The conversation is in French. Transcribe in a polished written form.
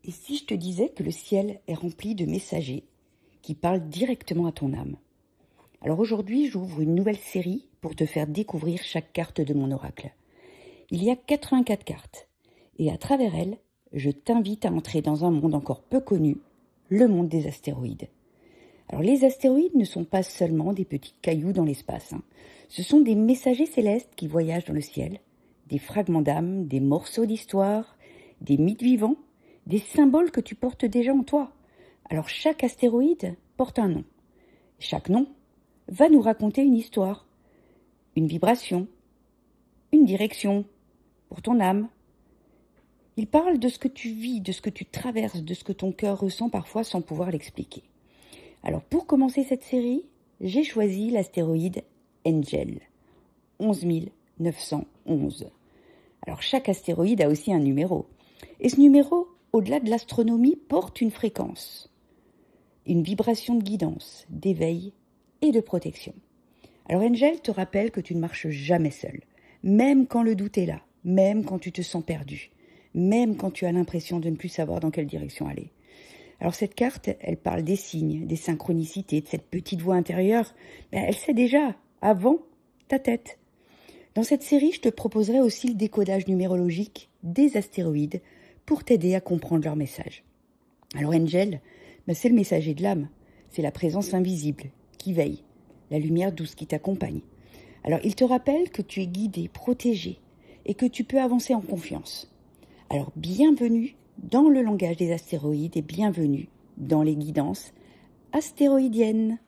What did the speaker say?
Et si je te disais que le ciel est rempli de messagers qui parlent directement à ton âme? Alors aujourd'hui, j'ouvre une nouvelle série pour te faire découvrir chaque carte de mon oracle. Il y a 84 cartes, et à travers elles, je t'invite à entrer dans un monde encore peu connu, le monde des astéroïdes. Alors les astéroïdes ne sont pas seulement des petits cailloux dans l'espace, Ce sont des messagers célestes qui voyagent dans le ciel, des fragments d'âme, des morceaux d'histoire, des mythes vivants, des symboles que tu portes déjà en toi. Alors chaque astéroïde porte un nom. Chaque nom va nous raconter une histoire, une vibration, une direction pour ton âme. Il parle de ce que tu vis, de ce que tu traverses, de ce que ton cœur ressent parfois sans pouvoir l'expliquer. Alors pour commencer cette série, j'ai choisi l'astéroïde Angel, 11 911. Alors chaque astéroïde a aussi un numéro. Et ce numéro, au-delà de l'astronomie, porte une fréquence, une vibration de guidance, d'éveil et de protection. Alors Angel te rappelle que tu ne marches jamais seul, même quand le doute est là, même quand tu te sens perdu, même quand tu as l'impression de ne plus savoir dans quelle direction aller. Alors cette carte, elle parle des signes, des synchronicités, de cette petite voix intérieure. Elle sait déjà, avant ta tête. Dans cette série, je te proposerai aussi le décodage numérologique des astéroïdes pour t'aider à comprendre leur message. Alors Angel, c'est le messager de l'âme, c'est la présence invisible qui veille, la lumière douce qui t'accompagne. Alors il te rappelle que tu es guidé, protégé et que tu peux avancer en confiance. Alors bienvenue dans le langage des astéroïdes et bienvenue dans les guidances astéroïdiennes.